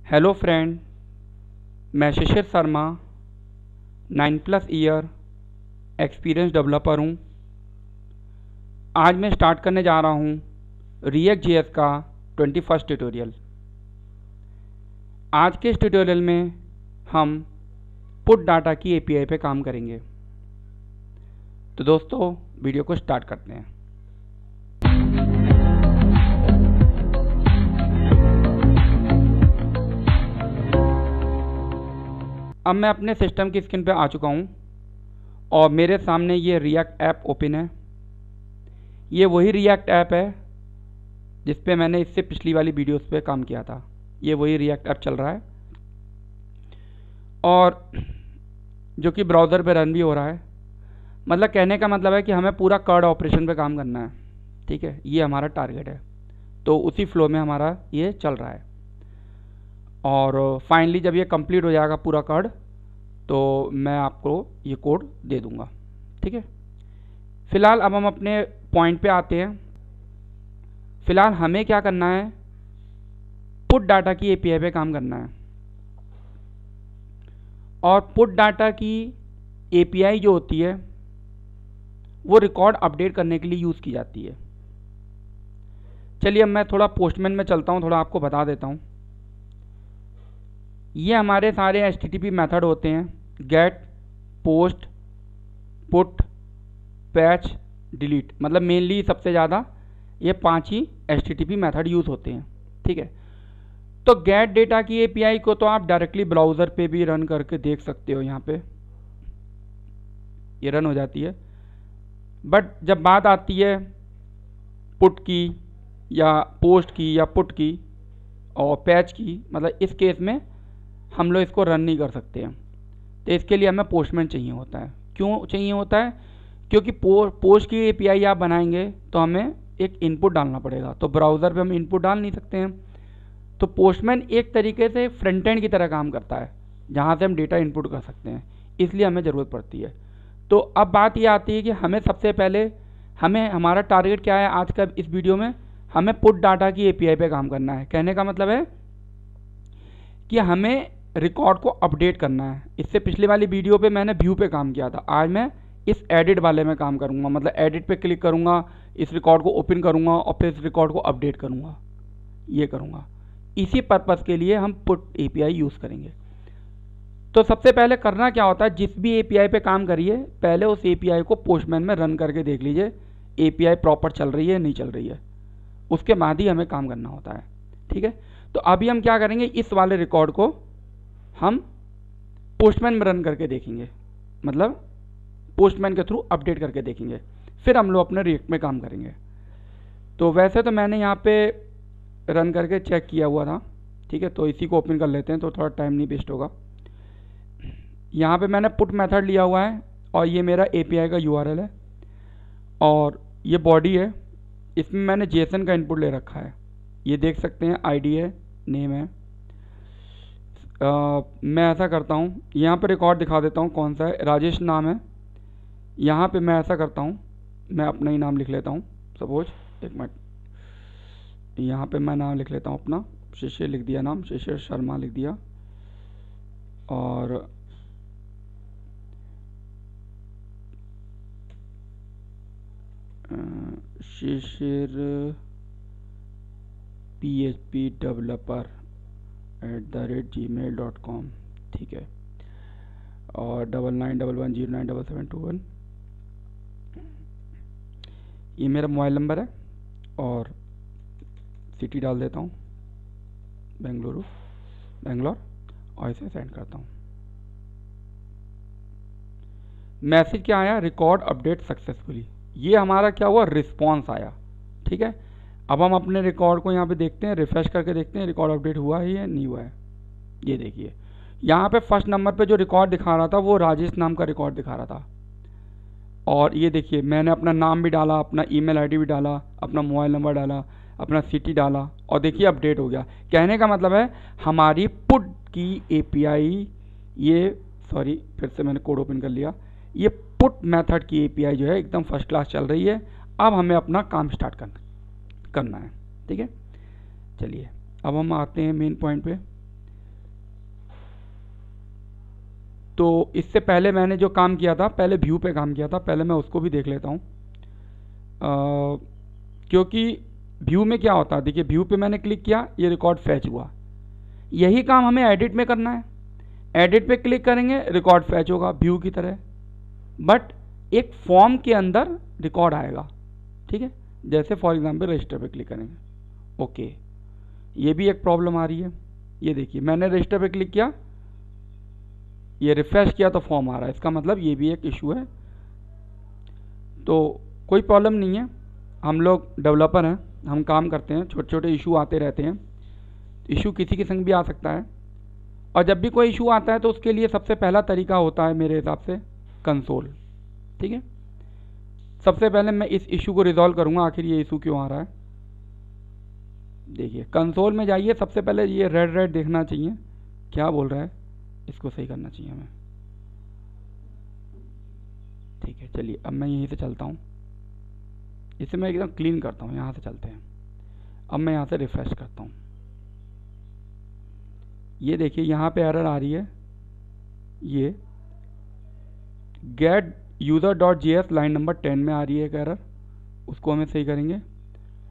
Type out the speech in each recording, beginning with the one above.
Hello friend, मैं शिशिर Sharma 9+ year experience developer हूँ। आज मैं स्टार्ट करने जा रहा हूँ React.js का 21st ट्यूटोरियल। आज के इस ट्यूटोरियल में हम पुट डाटा की API पे काम करेंगे। तो दोस्तों, वीडियो को स्टार्ट करते हैं। अब मैं अपने सिस्टम की स्क्रीन पे आ चुका हूँ और मेरे सामने ये React ऐप ओपन है। ये वही React ऐप है जिस पे मैंने इससे पिछली वाली वीडियोस पे काम किया था। ये वही React ऐप चल रहा है और जो कि ब्राउज़र पे रन भी हो रहा है। मतलब कहने का मतलब है कि हमें पूरा कर्ड ऑपरेशन पे काम करना है। ठीक है, ये हमारा टारगेट है। तो उसी फ्लो में हमारा ये चल रहा है और फाइनली जब ये कंप्लीट हो जाएगा पूरा कर्ड तो मैं आपको ये कोड दे दूंगा। ठीक है, फ़िलहाल अब हम अपने पॉइंट पे आते हैं। फ़िलहाल हमें क्या करना है, पुट डाटा की API पे काम करना है। और पुट डाटा की API जो होती है वो रिकॉर्ड अपडेट करने के लिए यूज़ की जाती है। चलिए अब मैं थोड़ा पोस्टमैन में चलता हूँ, थोड़ा आपको बता देता हूँ। ये हमारे सारे HTTP मेथड होते हैं: get, post, put, patch, delete. मतलब मेनली सबसे ज़्यादा ये 5 ही HTTP मेथड यूज़ होते हैं। ठीक है, तो गेट डेटा की API को तो आप डायरेक्टली ब्राउज़र पे भी रन करके देख सकते हो। यहाँ पे ये रन हो जाती है। बट जब बात आती है पुट की या पोस्ट की या पुट की और पैच की, मतलब इस केस में हम लोग इसको रन नहीं कर सकते हैं। तो इसके लिए हमें पोस्टमैन चाहिए होता है। क्यों चाहिए होता है? क्योंकि पोस्ट की API आप बनाएंगे तो हमें एक इनपुट डालना पड़ेगा। तो ब्राउज़र पे हम इनपुट डाल नहीं सकते हैं। तो पोस्टमैन एक तरीके से फ्रंट एंड की तरह काम करता है, जहाँ से हम डेटा इनपुट कर सकते हैं। इसलिए हमें ज़रूरत पड़ती है। तो अब बात ये आती है कि हमें सबसे पहले हमारा टारगेट क्या है आज का इस वीडियो में, हमें पुट डाटा की API पे काम करना है। कहने का मतलब है कि हमें रिकॉर्ड को अपडेट करना है। इससे पिछले वाली वीडियो पे मैंने व्यू पे काम किया था। आज मैं इस एडिट वाले में काम करूँगा। मतलब एडिट पे क्लिक करूँगा, इस रिकॉर्ड को ओपन करूँगा और फिर इस रिकॉर्ड को अपडेट करूँगा, ये करूँगा। इसी पर्पज़ के लिए हम पुट API यूज़ करेंगे। तो सबसे पहले करना क्या होता है, जिस भी API पे काम करिए पहले उस API को पोस्टमैन में रन करके देख लीजिए API प्रॉपर चल रही है नहीं चल रही है। उसके बाद ही हमें काम करना होता है। ठीक है, तो अभी हम क्या करेंगे, इस वाले रिकॉर्ड को हम पोस्टमैन में रन करके देखेंगे। मतलब पोस्टमैन के थ्रू अपडेट करके देखेंगे, फिर हम लोग अपने रिएक्ट में काम करेंगे। तो वैसे तो मैंने यहाँ पे रन करके चेक किया हुआ था। ठीक है, तो इसी को ओपन कर लेते हैं तो थोड़ा टाइम नहीं वेस्ट होगा। यहाँ पे मैंने पुट मेथड लिया हुआ है और ये मेरा API का URL है और ये बॉडी है। इसमें मैंने JSON का इनपुट ले रखा है, ये देख सकते हैं। ID है, नेम है। मैं ऐसा करता हूँ, यहाँ पे रिकॉर्ड दिखा देता हूँ कौन सा है। राजेश नाम है। यहाँ पे मैं ऐसा करता हूँ, मैं अपना ही नाम लिख लेता हूँ। सपोज एक मिनट, यहाँ पे मैं नाम लिख लेता हूँ अपना। शिशिर लिख दिया, नाम शिशिर शर्मा लिख दिया। और शिशिर PHP डेवलपर @gmail.com। ठीक है, और 9911097721 ये मेरा मोबाइल नंबर है और सिटी डाल देता हूँ बेंगलोर और इसे सेंड करता हूँ। मैसेज क्या आया, रिकॉर्ड अपडेट सक्सेसफुली। ये हमारा क्या हुआ, रिस्पॉन्स आया। ठीक है, अब हम अपने रिकॉर्ड को यहाँ पे देखते हैं, रिफ्रेश करके देखते हैं रिकॉर्ड अपडेट हुआ है या नहीं हुआ है। ये देखिए यहाँ पे फर्स्ट नंबर पे जो रिकॉर्ड दिखा रहा था वो राजेश नाम का रिकॉर्ड दिखा रहा था। और ये देखिए मैंने अपना नाम भी डाला, अपना email ID भी डाला, अपना मोबाइल नंबर डाला, अपना सिटी डाला और देखिए अपडेट हो गया। कहने का मतलब है हमारी पुट की API, ये सॉरी फिर से मैंने कोड ओपन कर लिया, ये पुट मेथड की API जो है एकदम फर्स्ट क्लास चल रही है। अब हमें अपना काम स्टार्ट करना है। ठीक है, चलिए अब हम आते हैं मेन पॉइंट पे। तो इससे पहले मैंने जो काम किया था, पहले व्यू पे काम किया था, पहले मैं उसको भी देख लेता हूँ। क्योंकि व्यू में क्या होता है, देखिए व्यू पे मैंने क्लिक किया, ये रिकॉर्ड फैच हुआ। यही काम हमें एडिट में करना है। एडिट पे क्लिक करेंगे, रिकॉर्ड फैच होगा व्यू की तरह, बट एक फॉर्म के अंदर रिकॉर्ड आएगा। ठीक है, जैसे फॉर एग्जांपल रजिस्टर पे क्लिक करेंगे, ओके। ये भी एक प्रॉब्लम आ रही है। ये देखिए मैंने रजिस्टर पे क्लिक किया, ये रिफ्रेश किया तो फॉर्म आ रहा है, इसका मतलब ये भी एक इशू है। तो कोई प्रॉब्लम नहीं है, हम लोग डेवलपर हैं, हम काम करते हैं, छोटे छोटे इशू आते रहते हैं। इशू किसी के संग भी आ सकता है, और जब भी कोई इशू आता है तो उसके लिए सबसे पहला तरीका होता है मेरे हिसाब से कंसोल। ठीक है, सबसे पहले मैं इस इशू को रिजॉल्व करूंगा, आखिर ये इशू क्यों आ रहा है। देखिए कंसोल में जाइए, सबसे पहले ये रेड रेड देखना चाहिए, क्या बोल रहा है, इसको सही करना चाहिए हमें। ठीक है, चलिए अब मैं यहीं से चलता हूँ, इसे मैं एकदम क्लीन करता हूँ, यहाँ से चलते हैं। अब मैं यहाँ से रिफ्रेश करता हूँ, ये देखिए यहाँ पे एरर आ रही है, ये gate user dot JS line number 10 में आ रही है एक एरर, उसको हमें सही करेंगे।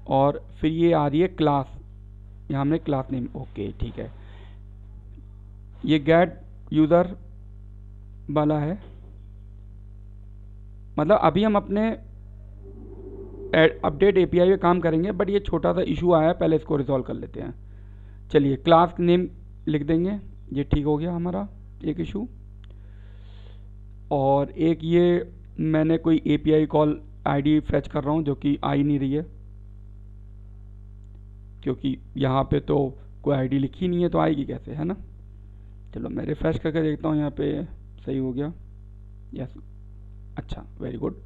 और फिर ये आ रही है क्लास, यहाँ हमने क्लास नेम, ओके ठीक है, ये गेट यूज़र वाला है। मतलब अभी हम अपने अपडेट API पे काम करेंगे, बट ये छोटा सा इशू आया है, पहले इसको रिजॉल्व कर लेते हैं। चलिए क्लास नेम लिख देंगे, ये ठीक हो गया हमारा एक इशू। और एक ये मैंने कोई API कॉल ID फेच कर रहा हूँ जो कि आ ही नहीं रही है, क्योंकि यहाँ पे तो कोई ID लिखी नहीं है, तो आएगी कैसे, है ना। चलो मैं रिफ्रेश करके देखता हूँ, यहाँ पे सही हो गया, यस, अच्छा वेरी गुड।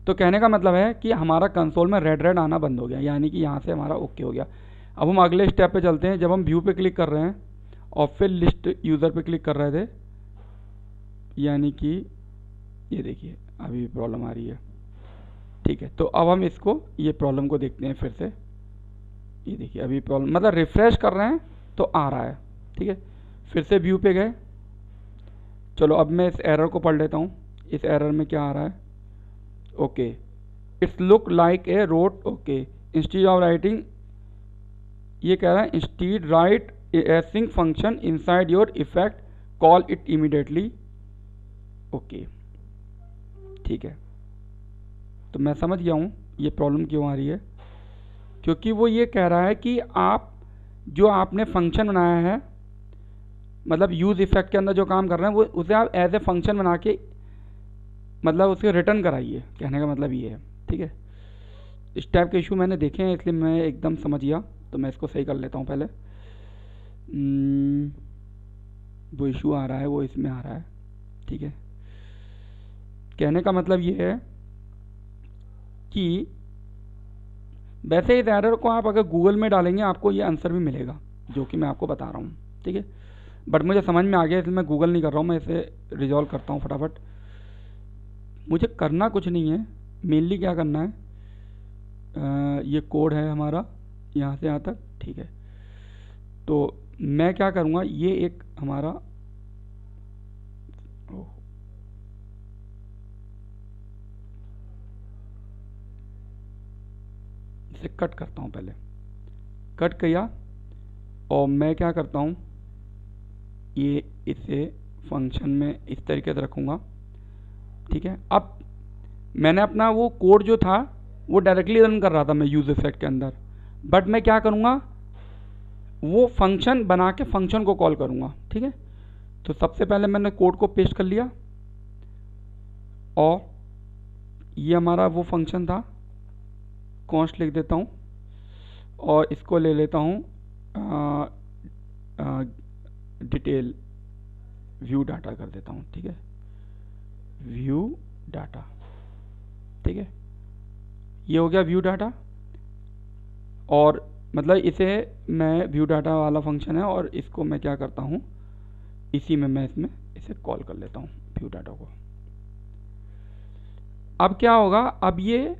तो कहने का मतलब है कि हमारा कंसोल में रेड रेड आना बंद हो गया, यानी कि यहाँ से हमारा ओके हो गया। अब हम अगले स्टेप पे चलते हैं। जब हम व्यू पे क्लिक कर रहे हैं और फिर लिस्ट यूज़र पे क्लिक कर रहे थे, यानी कि ये देखिए अभी प्रॉब्लम आ रही है। ठीक है, तो अब हम इसको, ये प्रॉब्लम को देखते हैं फिर से। ये देखिए अभी प्रॉब्लम, मतलब रिफ्रेश कर रहे हैं तो आ रहा है। ठीक है, फिर से व्यू पे गए, चलो अब मैं इस एरर को पढ़ लेता हूँ। इस एरर में क्या आ रहा है, okay, it's look like a road, okay, instead of writing, ये कह रहा है instead right A sinc function inside your effect, call it immediately, okay ठीक है। तो मैं समझ गया हूँ ये प्रॉब्लम क्यों आ रही है, क्योंकि वो ये कह रहा है कि आप जो आपने फंक्शन बनाया है, मतलब यूज़ इफेक्ट के अंदर जो काम कर रहे हैं, वो उसे आप एज ए फंक्शन बना के मतलब उसके रिटर्न कराइए, कहने का मतलब ये है। ठीक है, इस टाइप के इशू मैंने देखे हैं, इसलिए मैं एकदम समझ गया। तो मैं इसको सही कर लेता हूँ पहले। वो इशू आ रहा है वो इसमें आ रहा है। ठीक है, कहने का मतलब ये है कि वैसे इस एरर को आप अगर गूगल में डालेंगे आपको ये आंसर भी मिलेगा, जो कि मैं आपको बता रहा हूँ। ठीक है, बट मुझे समझ में आ गया, इसलिए मैं गूगल नहीं कर रहा हूँ, मैं इसे रिजॉल्व करता हूँ फटाफट। मुझे करना कुछ नहीं है, मेनली क्या करना है, ये कोड है हमारा यहाँ से यहाँ तक। ठीक है, तो मैं क्या करूँगा, ये एक हमारा इसे कट करता हूँ, पहले कट किया और मैं क्या करता हूँ, ये इसे फंक्शन में इस तरीके से रखूँगा। ठीक है, अब मैंने अपना वो कोड जो था वो डायरेक्टली रन कर रहा था मैं यूज़ इफेक्ट के अंदर, बट मैं क्या करूँगा, वो फंक्शन बना के फंक्शन को कॉल करूँगा। ठीक है, तो सबसे पहले मैंने कोड को पेस्ट कर लिया और ये हमारा वो फंक्शन था, कॉन्स्ट लिख देता हूँ और इसको ले लेता हूँ डिटेल व्यू डाटा कर देता हूँ। ठीक है, व्यू डाटा, ठीक है, ये हो गया व्यू डाटा। और मतलब इसे मैं व्यू डाटा वाला फंक्शन है और इसको मैं क्या करता हूँ, इसी में मैं इसमें इसे कॉल कर लेता हूँ व्यू डाटा को। अब क्या होगा, अब ये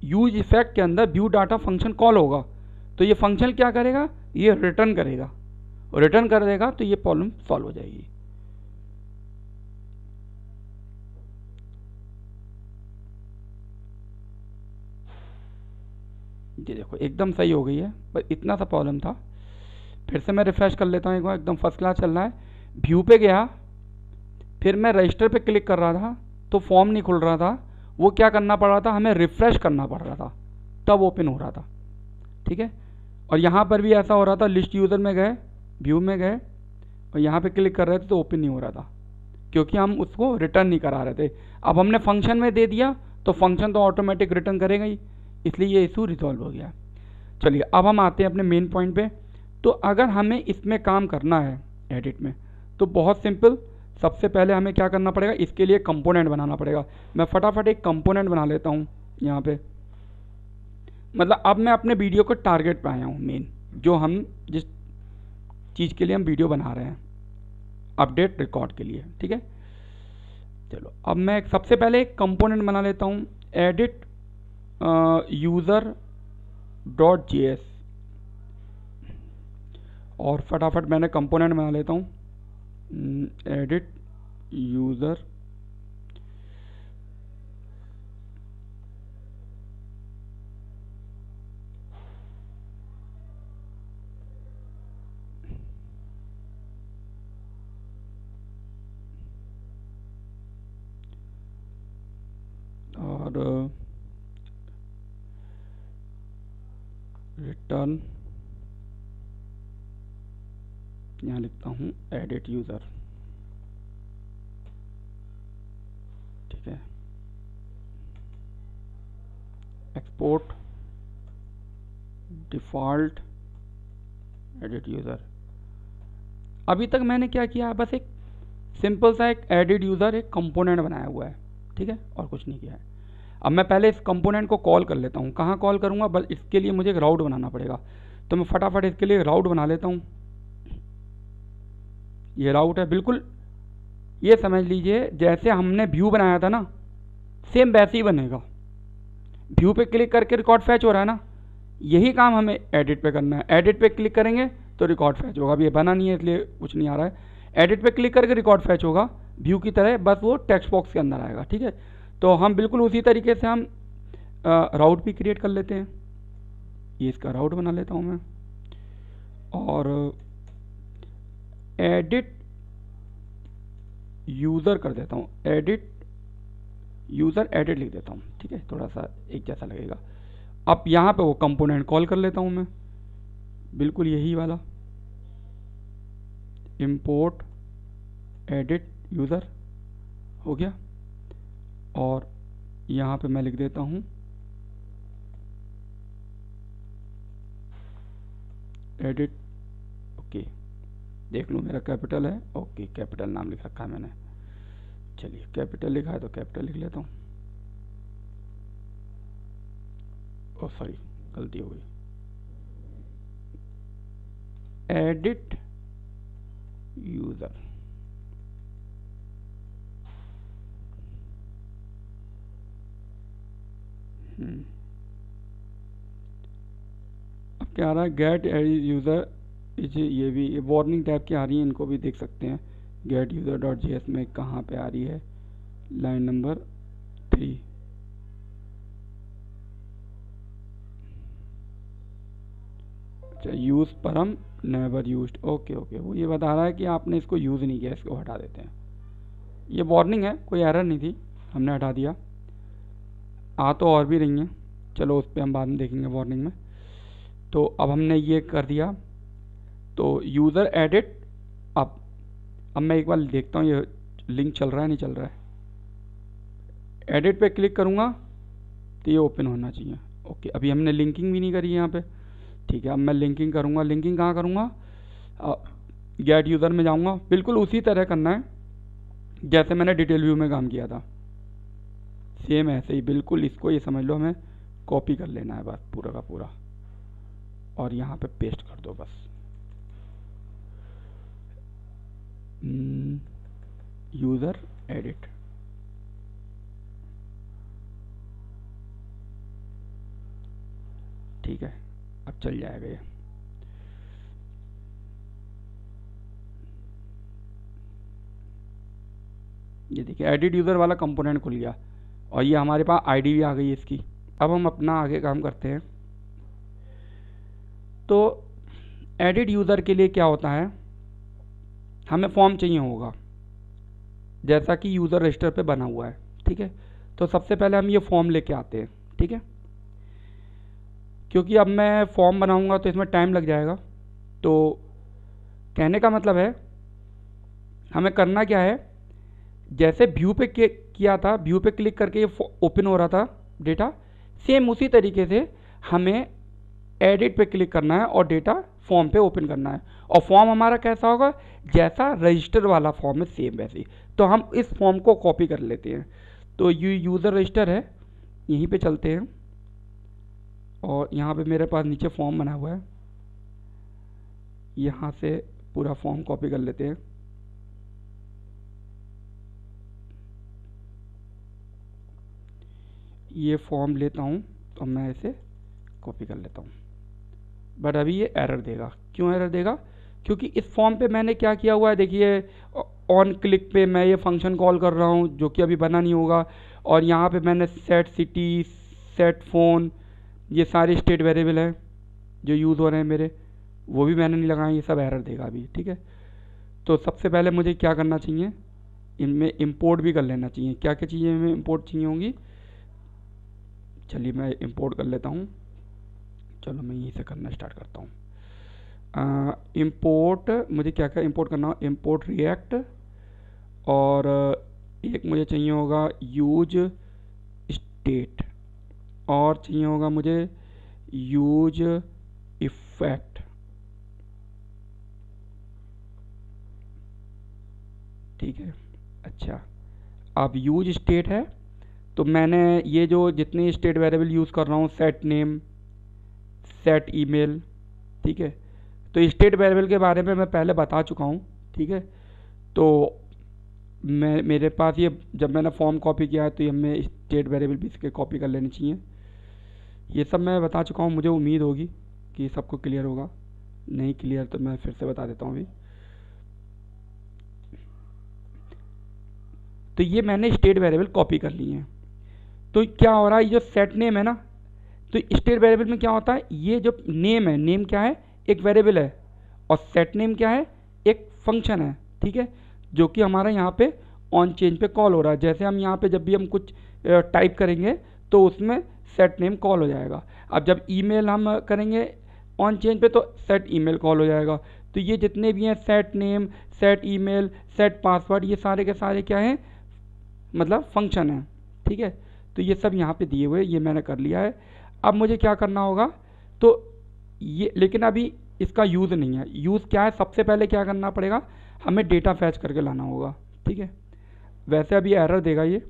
यूज इफेक्ट के अंदर व्यू डाटा फंक्शन कॉल होगा, तो ये फंक्शन क्या करेगा, ये रिटर्न करेगा, और रिटर्न कर देगा तो ये प्रॉब्लम सॉल्व हो जाएगी। ये देखो एकदम सही हो गई है, बस इतना सा प्रॉब्लम था। फिर से मैं रिफ्रेश कर लेता हूँ एक बार, एकदम फर्स्ट क्लास चल रहा है। व्यू पे गया, फिर मैं रजिस्टर पे क्लिक कर रहा था तो फॉर्म नहीं खुल रहा था, वो क्या करना पड़ रहा था, हमें रिफ्रेश करना पड़ रहा था तब ओपन हो रहा था। ठीक है, और यहाँ पर भी ऐसा हो रहा था, लिस्ट यूज़र में गए, व्यू में गए और यहाँ पे क्लिक कर रहे थे तो ओपन नहीं हो रहा था, क्योंकि हम उसको रिटर्न नहीं करा रहे थे। अब हमने फंक्शन में दे दिया तो फंक्शन तो ऑटोमेटिक रिटर्न करेगा ही, इसलिए ये इशू रिजॉल्व हो गया। चलिए अब हम आते हैं अपने मेन पॉइंट पे। तो अगर हमें इसमें काम करना है एडिट में, तो बहुत सिंपल, सबसे पहले हमें क्या करना पड़ेगा, इसके लिए कंपोनेंट बनाना पड़ेगा। मैं फटाफट एक कंपोनेंट बना लेता हूँ यहाँ पे। मतलब अब मैं अपने वीडियो को टारगेट पे आया हूँ, मेन जो हम जिस चीज़ के लिए हम वीडियो बना रहे हैं, अपडेट रिकॉर्ड के लिए। ठीक है, चलो अब मैं सबसे पहले एक कंपोनेंट बना लेता हूँ, एडिट यूज़र डॉट JS, और फटाफट मैंने कंपोनेंट बना लेता हूँ, एडिट यूज़र और रिटर्न, यहाँ लिखता हूँ एडिट यूज़र। ठीक है, एक्सपोर्ट डिफ़ॉल्ट एडिट यूज़र। अभी तक मैंने क्या किया, बस एक सिंपल सा एक एडिट यूज़र एक कंपोनेंट बनाया हुआ है। ठीक है, और कुछ नहीं किया है। अब मैं पहले इस कंपोनेंट को कॉल कर लेता हूँ। कहाँ कॉल करूँगा, बस इसके लिए मुझे एक राउट बनाना पड़ेगा, तो मैं फटाफट इसके लिए राउट बना लेता हूँ। ये राउट है, बिल्कुल ये समझ लीजिए जैसे हमने व्यू बनाया था ना, सेम वैसे ही बनेगा। व्यू पे क्लिक करके रिकॉर्ड फैच हो रहा है ना, यही काम हमें एडिट पे करना है। एडिट पे क्लिक करेंगे तो रिकॉर्ड फैच होगा। अभी ये बना नहीं है इसलिए कुछ नहीं आ रहा है। एडिट पे क्लिक करके रिकॉर्ड फैच होगा व्यू की तरह, बस वो टेक्स्ट बॉक्स के अंदर आएगा। ठीक है, तो हम बिल्कुल उसी तरीके से हम राउट भी क्रिएट कर लेते हैं। ये इसका राउट बना लेता हूँ मैं, और एडिट यूज़र कर देता हूँ, एडिट यूज़र एडिट लिख देता हूँ। ठीक है, थोड़ा सा एक जैसा लगेगा। अब यहाँ पे वो कंपोनेंट कॉल कर लेता हूँ मैं, बिल्कुल यही वाला, इंपोर्ट एडिट यूज़र हो गया। और यहाँ पे मैं लिख देता हूँ एडिट, ओके, देख लूँ मेरा कैपिटल है, ओके कैपिटल नाम लिख रखा है मैंने। चलिए कैपिटल लिखा है तो कैपिटल लिख लेता हूँ। ओ सॉरी, गलती हो गई, एडिट यूज़र। अब क्या आ रहा है, गेट यूज़र, ये भी ये वार्निंग टाइप की आ रही है, इनको भी देख सकते हैं। गेट यूज़र डॉट JS में कहाँ पे आ रही है, लाइन नंबर 3। अच्छा, यूज़ परम नेवर यूज्ड, ओके ओके, वो ये बता रहा है कि आपने इसको यूज़ नहीं किया, इसको हटा देते हैं। ये वार्निंग है, कोई एरर नहीं थी, हमने हटा दिया। आ तो और भी रही हैं, चलो उस पर हम बाद में देखेंगे वार्निंग में। तो अब हमने ये कर दिया, तो यूज़र एडिट। अब मैं एक बार देखता हूँ ये लिंक चल रहा है नहीं चल रहा है। एडिट पे क्लिक करूँगा तो ये ओपन होना चाहिए। ओके, अभी हमने लिंकिंग भी नहीं करी है यहाँ पे। ठीक है, अब मैं लिंकिंग करूँगा। लिंकिंग कहाँ करूँगा, गेट यूज़र में जाऊँगा, बिल्कुल उसी तरह करना है जैसे मैंने डिटेल व्यू में काम किया था, सेम ऐसे ही बिल्कुल। इसको ये समझ लो हमें कॉपी कर लेना है बस पूरा का पूरा, और यहाँ पे पेस्ट कर दो बस। यूज़र एडिट, ठीक है, अब चल जाएगा ये। देखिए एडिट यूज़र वाला कंपोनेंट खुल गया और ये हमारे पास आईडी भी आ गई है इसकी। अब हम अपना आगे काम करते हैं। तो एडिट यूज़र के लिए क्या होता है, हमें फॉर्म चाहिए होगा जैसा कि यूज़र रजिस्टर पे बना हुआ है, ठीक है। तो सबसे पहले हम ये फॉर्म लेके आते हैं, ठीक है, क्योंकि अब मैं फॉर्म बनाऊंगा तो इसमें टाइम लग जाएगा। तो कहने का मतलब है हमें करना क्या है, जैसे व्यू पे किया था, व्यू पे क्लिक करके ये ओपन हो रहा था डेटा, सेम उसी तरीके से हमें एडिट पे क्लिक करना है और डेटा फॉर्म पे ओपन करना है। और फॉर्म हमारा कैसा होगा, जैसा रजिस्टर वाला फॉर्म है सेम वैसे ही। तो हम इस फॉर्म को कॉपी कर लेते हैं। तो ये यूज़र रजिस्टर है, यहीं पे चलते हैं और यहाँ पे मेरे पास नीचे फॉर्म बना हुआ है, यहाँ से पूरा फॉर्म कॉपी कर लेते हैं। ये फॉर्म लेता हूँ तो मैं इसे कॉपी कर लेता हूँ, बट अभी ये एरर देगा। क्यों एरर देगा, क्योंकि इस फॉर्म पे मैंने क्या किया हुआ है, देखिए ऑन क्लिक पे मैं ये फंक्शन कॉल कर रहा हूँ जो कि अभी बना नहीं होगा, और यहाँ पे मैंने सेट सिटी, सेट फ़ोन, ये सारे स्टेट वेरिएबल हैं जो यूज़ हो रहे हैं मेरे, वो भी मैंने नहीं लगाए, ये सब एरर देगा अभी, ठीक है। तो सबसे पहले मुझे क्या करना चाहिए, इनमें इंपोर्ट भी कर लेना चाहिए। क्या क्या चीज़ें हमें इंपोर्ट चाहिए होंगी, चलिए मैं इंपोर्ट कर लेता हूँ। चलो मैं यहीं से करना स्टार्ट करता हूँ। इंपोर्ट मुझे क्या क्या इंपोर्ट करना हो, इंपोर्ट रिएक्ट, और एक मुझे चाहिए होगा यूज स्टेट, और चाहिए होगा मुझे यूज इफेक्ट, ठीक है। अच्छा, अब यूज स्टेट है तो मैंने ये जो जितने स्टेट वेरिएबल यूज़ कर रहा हूँ, सेट नेम, सेट ईमेल, ठीक है। तो स्टेट वेरिएबल के बारे में मैं पहले बता चुका हूँ, ठीक है। तो मेरे पास ये जब मैंने फॉर्म कॉपी किया है तो ये हमें स्टेट वेरिएबल भी इसके कॉपी कर लेने चाहिए। ये सब मैं बता चुका हूँ, मुझे उम्मीद होगी कि सबको क्लियर होगा। नहीं क्लियर तो मैं फिर से बता देता हूँ अभी। तो ये मैंने स्टेट वेरिएबल कॉपी कर लिए हैं। तो क्या हो रहा है, ये जो सेट नेम है ना, तो स्टेट वेरिएबल में क्या होता है, ये जो नेम है, नेम क्या है, एक वेरिएबल है, और सेट नेम क्या है, एक फंक्शन है, ठीक है, जो कि हमारा यहाँ पे ऑन चेंज पे कॉल हो रहा है। जैसे हम यहाँ पे जब भी हम कुछ टाइप करेंगे तो उसमें सेट नेम कॉल हो जाएगा। अब जब ईमेल हम करेंगे ऑन चेंज पे तो सेट ईमेल कॉल हो जाएगा। तो ये जितने भी हैं, set name, set email, set password, ये सारे के सारे क्या हैं, मतलब फंक्शन है, ठीक है। तो ये सब यहाँ पे दिए हुए, ये मैंने कर लिया है। अब मुझे क्या करना होगा, तो ये लेकिन अभी इसका यूज़ नहीं है। यूज़ क्या है, सबसे पहले क्या करना पड़ेगा, हमें डेटा फैच करके लाना होगा, ठीक है। वैसे अभी एरर देगा ये,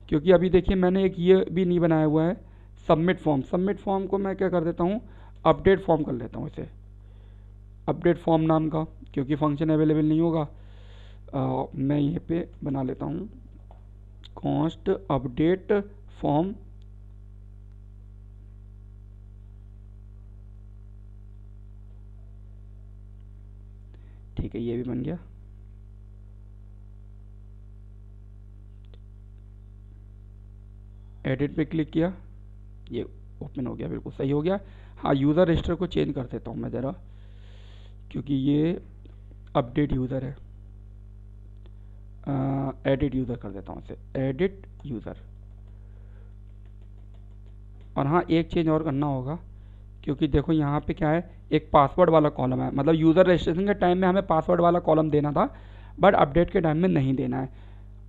क्योंकि अभी देखिए मैंने एक ये भी नहीं बनाया हुआ है, सबमिट फॉर्म। सबमिट फॉर्म को मैं क्या कर देता हूँ, अपडेट फॉर्म कर लेता हूँ इसे, अपडेट फॉर्म नाम का, क्योंकि फंक्शन अवेलेबल नहीं होगा। मैं ये पे बना लेता हूँ कॉन्स्ट अपडेट फॉर्म, ठीक है, ये भी बन गया। एडिट पे क्लिक किया, ये ओपन हो गया, बिल्कुल सही हो गया। हाँ, यूज़र रजिस्टर को चेंज कर देता हूँ मैं ज़रा, क्योंकि ये अपडेट यूज़र है। एडिट यूज़र कर देता हूँ इसे, एडिट यूज़र। और हाँ, एक चेंज और करना होगा, क्योंकि देखो यहाँ पे क्या है, एक पासवर्ड वाला कॉलम है, मतलब यूज़र रजिस्ट्रेशन के टाइम में हमें पासवर्ड वाला कॉलम देना था, बट अपडेट के टाइम में नहीं देना है।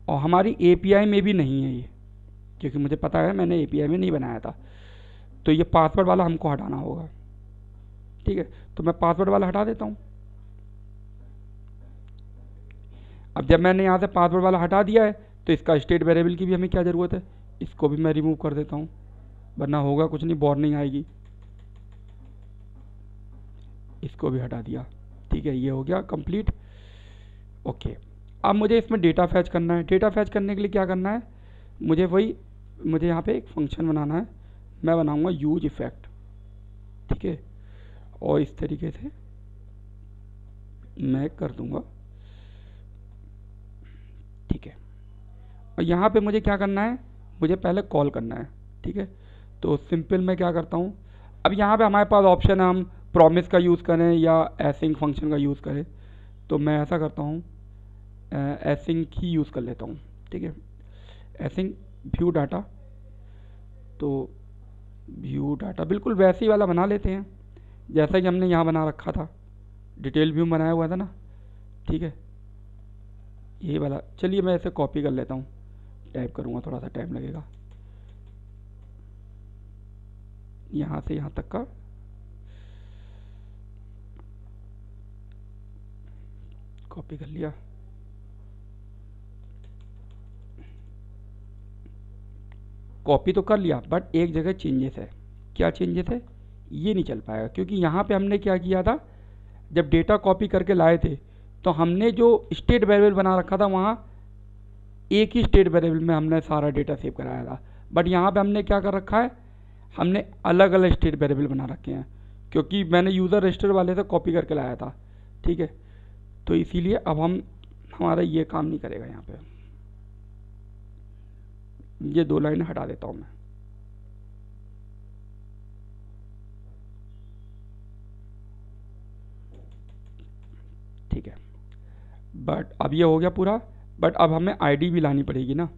और हमारी एपीआई में भी नहीं है ये, क्योंकि मुझे पता है मैंने एपीआई में नहीं बनाया था। तो ये पासवर्ड वाला हमको हटाना होगा, ठीक है। तो मैं पासवर्ड वाला हटा देता हूँ। अब जब मैंने यहाँ से पासवर्ड वाला हटा दिया है तो इसका स्टेट वेरिएबल की भी हमें क्या ज़रूरत है, इसको भी मैं रिमूव कर देता हूँ, वरना होगा कुछ नहीं, वार्निंग आएगी। इसको भी हटा दिया, ठीक है, ये हो गया कंप्लीट। ओके, अब मुझे इसमें डेटा फैच करना है। डेटा फैच करने के लिए क्या करना है, मुझे यहाँ पे एक फंक्शन बनाना है। मैं बनाऊँगा यूज इफेक्ट, ठीक है, और इस तरीके से मैं कर दूँगा, ठीक है। और यहाँ पे मुझे क्या करना है, मुझे पहले कॉल करना है, ठीक है। तो सिंपल मैं क्या करता हूँ, अब यहाँ पे हमारे पास ऑप्शन है, हम प्रॉमिस का यूज़ करें या एसिंक फंक्शन का यूज़ करें, तो मैं ऐसा करता हूँ एसिंक ही यूज़ कर लेता हूँ। ठीक है, एसिंक व्यू डाटा, तो व्यू डाटा बिल्कुल वैसे ही वाला बना लेते हैं जैसा कि हमने यहाँ बना रखा था, डिटेल व्यू बनाया हुआ था ना। ठीक है, यही वाला। चलिए मैं इसे कॉपी कर लेता हूँ, टाइप करूँगा, थोड़ा सा टाइम लगेगा। यहाँ से यहाँ तक का कॉपी कर लिया। कॉपी तो कर लिया, बट एक जगह चेंजेस है। क्या चेंजेस है, ये नहीं चल पाएगा, क्योंकि यहाँ पे हमने क्या किया था, जब डेटा कॉपी करके लाए थे तो हमने जो स्टेट वेरिएबल बना रखा था वहाँ एक ही स्टेट वेरिएबल में हमने सारा डेटा सेव कराया था। बट यहाँ पे हमने क्या कर रखा है, हमने अलग अलग स्टेट वेरिएबल बना रखे हैं, क्योंकि मैंने यूज़र रजिस्टर वाले से कॉपी करके लाया था। ठीक है, तो इसीलिए अब हमारा ये काम नहीं करेगा। यहाँ पे ये 2 लाइन हटा देता हूँ मैं। ठीक है, बट अब ये हो गया पूरा। बट अब हमें आईडी भी लानी पड़ेगी ना,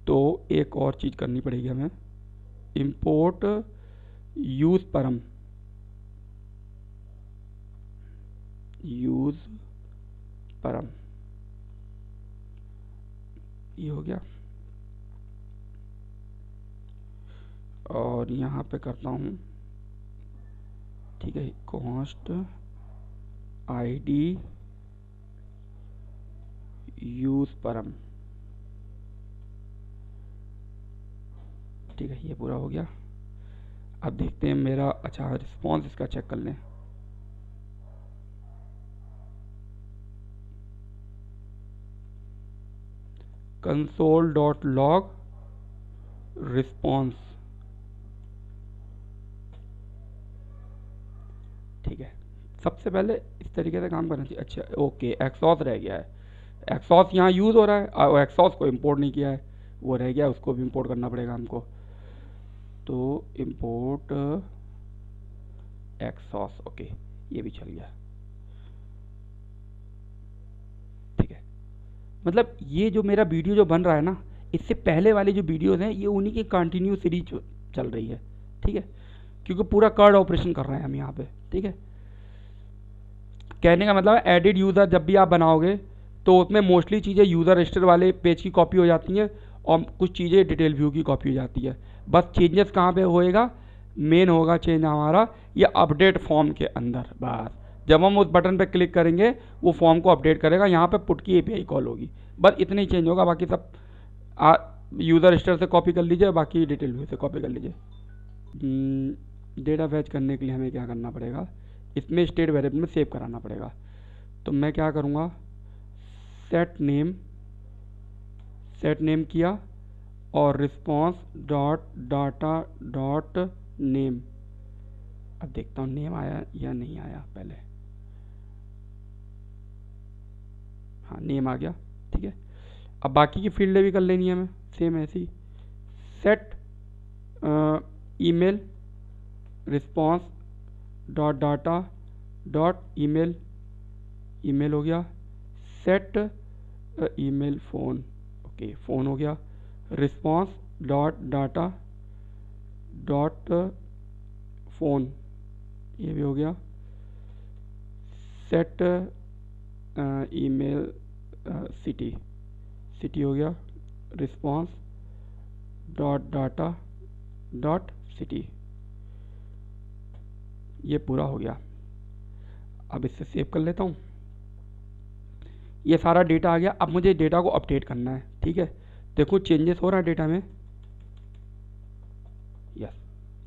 तो एक और चीज़ करनी पड़ेगी हमें, इंपोर्ट यूज़ परम, यूज़ परम, ये हो गया। और यहाँ पे करता हूँ, ठीक है, कॉस्ट आईडी यूज़ परम। ठीक है, ये पूरा हो गया। अब देखते हैं मेरा, अच्छा रिस्पॉन्स इसका चेक कर लें। console.log response. ठीक है, सबसे पहले इस तरीके से काम करना चाहिए। अच्छा ओके, एक्सॉस रह गया है, एक्सॉस यहाँ यूज़ हो रहा है और एक्सॉस को इंपोर्ट नहीं किया है, वो रह गया, उसको भी इंपोर्ट करना पड़ेगा हमको। तो इंपोर्ट एक्सॉस, ओके, ये भी चल गया। ठीक है, मतलब ये जो मेरा वीडियो जो बन रहा है ना, इससे पहले वाली जो वीडियोज़ हैं ये उन्हीं की कंटिन्यू सीरीज चल रही है। ठीक है, क्योंकि पूरा कार्ड ऑपरेशन कर रहे हैं हम यहाँ पे। ठीक है, कहने का मतलब है एडिट यूज़र जब भी आप बनाओगे तो उसमें मोस्टली चीज़ें यूज़र रजिस्टर वाले पेज की कॉपी हो जाती हैं और कुछ चीज़ें डिटेल व्यू की कॉपी हो जाती है। बस चेंजेस कहाँ पे होएगा, मेन होगा चेंज हमारा ये अपडेट फॉर्म के अंदर। बस जब हम उस बटन पे क्लिक करेंगे वो फॉर्म को अपडेट करेगा, यहाँ पे पुट की एपीआई कॉल होगी, बस इतना ही चेंज होगा। बाकी सब यूज़र रजिस्टर से कॉपी कर लीजिए, बाकी डिटेल व्यू से कॉपी कर लीजिए। डेटा फैच करने के लिए हमें क्या करना पड़ेगा, इसमें स्टेट वेरिएबल में सेव कराना पड़ेगा। तो मैं क्या करूँगा, सेट नेम किया और response dot data dot name. अब देखता हूँ नेम आया या नहीं आया पहले। हाँ, नेम आ गया। ठीक है, अब बाकी की फील्ड भी कर लेनी है हमें सेम ऐसी। Set email response dot data dot email, email हो गया। Set email phone, okay, phone हो गया। Response dot data dot phone, ये भी हो गया। सेट ईमेल सिटी हो गया। Response dot data dot city, ये पूरा हो गया। अब इससे सेव कर लेता हूँ। ये सारा डेटा आ गया। अब मुझे डेटा को अपडेट करना है। ठीक है, देखो चेंजेस हो रहा है डेटा में, यस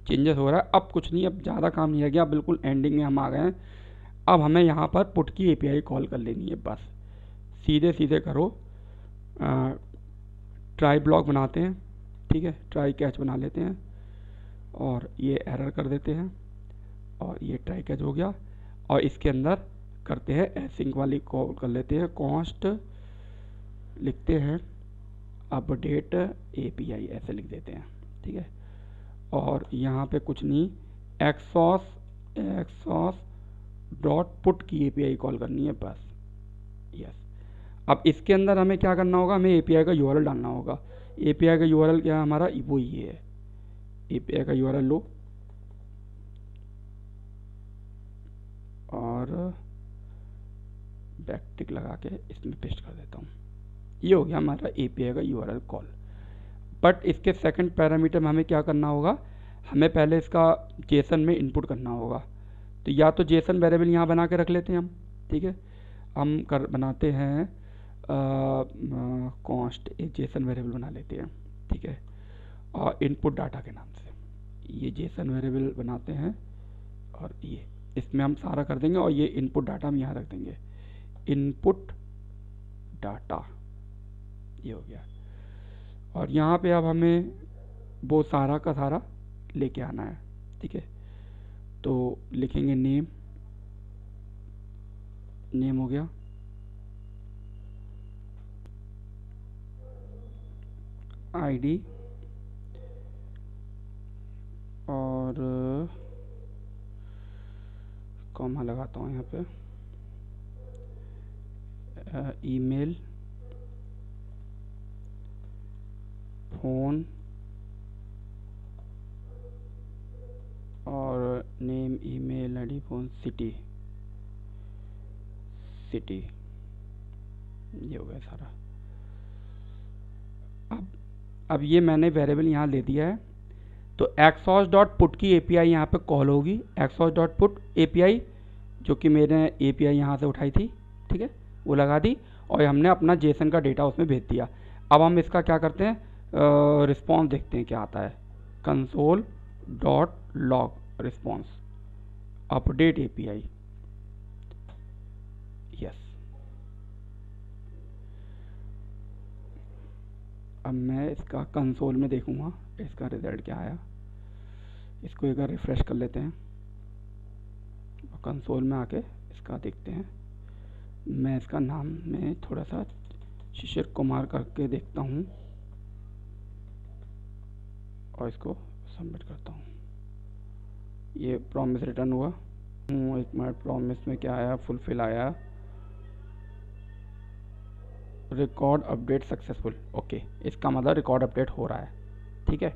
चेंजेस हो रहा है। अब कुछ नहीं, अब ज़्यादा काम नहीं रह गया, बिल्कुल एंडिंग में हम आ गए हैं। अब हमें यहाँ पर पुट की एपीआई कॉल कर लेनी है, बस सीधे सीधे करो। ट्राई ब्लॉक बनाते हैं, ठीक है, ट्राई कैच बना लेते हैं और ये एरर कर देते हैं और ये ट्राई कैच हो गया। और इसके अंदर करते हैं एसिंक वाली कॉल कर लेते हैं, कॉस्ट लिखते हैं अपडेट एपीआई ऐसे लिख देते हैं। ठीक है, और यहाँ पे कुछ नहीं, एक्सॉस एक्सॉस डॉट पुट की एपीआई कॉल करनी है बस। यस। अब इसके अंदर हमें क्या करना होगा, हमें एपीआई का यूआरएल डालना होगा। एपीआई का यूआरएल क्या है हमारा, वो ये है। एपीआई का यूआरएल लो और बैकटिक लगा के इसमें पेस्ट कर देता हूँ। ये हो गया हमारा एपीआई का यूआरएल कॉल। बट इसके सेकंड पैरामीटर में हमें क्या करना होगा, हमें पहले इसका जेसन में इनपुट करना होगा। तो या तो जेसन वेरिएबल यहाँ बना के रख लेते हैं हम, ठीक है। हम बनाते हैं कॉन्स्ट, एक जेसन वेरिएबल बना लेते हैं, ठीक है, और इनपुट डाटा के नाम से ये जेसन वेरिएबल बनाते हैं। और ये इसमें हम सारा कर देंगे और ये इनपुट डाटा हम यहाँ रख देंगे, इनपुट डाटा, ये हो गया। और यहाँ पे अब हमें वो सारा का सारा लेके आना है, ठीक है। तो लिखेंगे नेम, नेम हो गया, आईडी और कॉमा लगाता हूँ यहाँ पे, ईमेल, फ़ोन और name, email ID, phone, city, ये हो गया सारा। अब ये मैंने वेरिएबल यहाँ ले दिया है। तो एक्सॉस डॉट पुट की एपीआई यहाँ पे कॉल होगी, एक्सॉस डॉट पुट एपीआई, जो कि मैंने एपीआई यहाँ से उठाई थी, ठीक है, वो लगा दी और हमने अपना जेसन का डेटा उसमें भेज दिया। अब हम इसका क्या करते हैं, रिस्पॉन्स देखते हैं क्या आता है। Console dot log response update API, yes. अब मैं इसका कंसोल में देखूंगा इसका रिजल्ट क्या आया। इसको एक बार रिफ्रेश कर लेते हैं और कंसोल में आके इसका देखते हैं। मैं इसका नाम में थोड़ा सा शिशिर कुमार करके देखता हूँ और इसको सबमिट करता हूँ। ये प्रॉमिस रिटर्न हुआ। एक मिनट, प्रॉमिस में क्या आया, फुलफिल आया, रिकॉर्ड अपडेट सक्सेसफुल। ओके, इसका मतलब रिकॉर्ड अपडेट हो रहा है, ठीक है।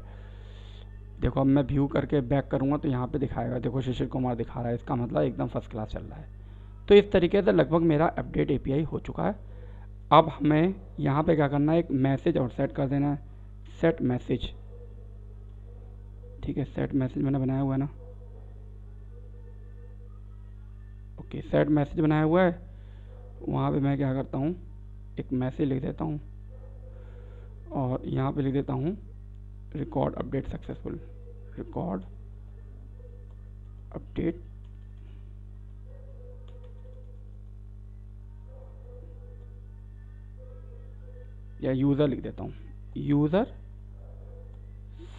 देखो अब मैं व्यू करके बैक करूँगा तो यहाँ पे दिखाएगा, देखो शिशिर कुमार दिखा रहा है, इसका मतलब एकदम फर्स्ट क्लास चल रहा है। तो इस तरीके से लगभग मेरा अपडेट एपीआई हो चुका है। अब हमें यहाँ पे क्या करना है, एक मैसेज और सेट कर देना है, सेट मैसेज, ठीक है। सेट मैसेज मैंने बनाया हुआ है ना, ओके, सेट मैसेज बनाया हुआ है। वहाँ पे मैं क्या करता हूँ, एक मैसेज लिख देता हूँ और यहाँ पे लिख देता हूँ record update successful, record update या यूज़र लिख देता हूँ, यूज़र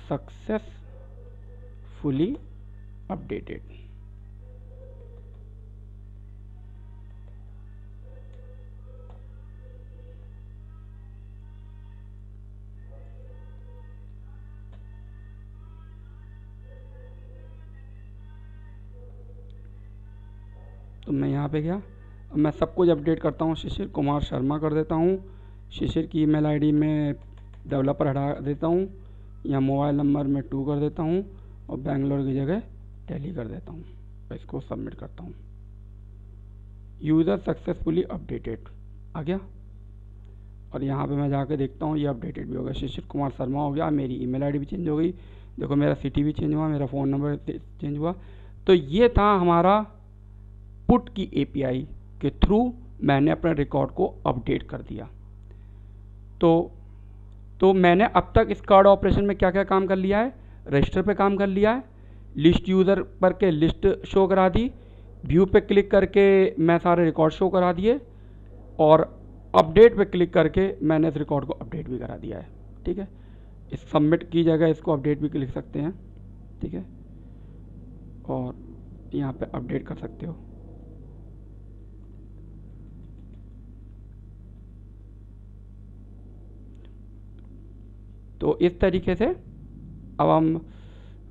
सक्सेसफुली अपडेटेड। तो मैं यहाँ पे गया, अब मैं सब कुछ अपडेट करता हूँ, शिशिर कुमार शर्मा कर देता हूँ, शिशिर की ईमेल आईडी में डेवलपर हटा देता हूँ, या मोबाइल नंबर में 2 कर देता हूँ और बेंगलोर की जगह दिल्ली कर देता हूँ। इसको सबमिट करता हूँ, यूज़र सक्सेसफुली अपडेटेड आ गया। और यहाँ पे मैं जाके देखता हूँ ये अपडेटेड भी हो गया, शिशिर कुमार शर्मा हो गया, मेरी ईमेल आईडी भी चेंज हो गई, देखो मेरा सिटी भी चेंज हुआ, मेरा फ़ोन नंबर चेंज हुआ। तो ये था हमारा पुट की एपीआई के थ्रू मैंने अपने रिकॉर्ड को अपडेट कर दिया। तो मैंने अब तक इस कार्ड ऑपरेशन में क्या क्या काम कर लिया है, रजिस्टर पे काम कर लिया है, लिस्ट यूज़र पर के लिस्ट शो करा दी, व्यू पे क्लिक करके मैं सारे रिकॉर्ड शो करा दिए, और अपडेट पे क्लिक करके मैंने इस रिकॉर्ड को अपडेट भी करा दिया है, ठीक है। इस सबमिट की जगह इसको अपडेट भी लिख सकते हैं, ठीक है, और यहाँ पे अपडेट कर सकते हो। तो इस तरीके से अब हम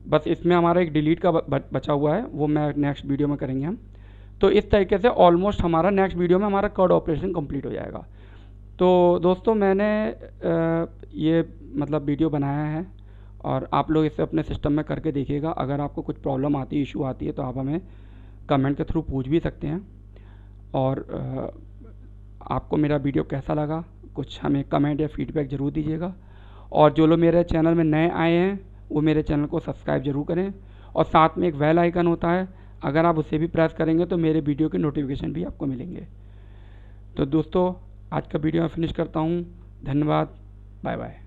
बस इसमें हमारा एक डिलीट का बचा हुआ है, वो मैं नेक्स्ट वीडियो में करेंगे हम। तो इस तरीके से ऑलमोस्ट हमारा नेक्स्ट वीडियो में हमारा CRUD ऑपरेशन कंप्लीट हो जाएगा। तो दोस्तों मैंने ये मतलब वीडियो बनाया है और आप लोग इसे अपने सिस्टम में करके देखिएगा। अगर आपको कुछ प्रॉब्लम आती है, इशू आती है, तो आप हमें कमेंट के थ्रू पूछ भी सकते हैं। और आपको मेरा वीडियो कैसा लगा कुछ हमें कमेंट या फीडबैक ज़रूर दीजिएगा। और जो लोग मेरे चैनल में नए आए हैं वो मेरे चैनल को सब्सक्राइब ज़रूर करें, और साथ में एक बेल आइकन होता है, अगर आप उसे भी प्रेस करेंगे तो मेरे वीडियो के नोटिफिकेशन भी आपको मिलेंगे। तो दोस्तों आज का वीडियो मैं फिनिश करता हूँ। धन्यवाद, बाय बाय।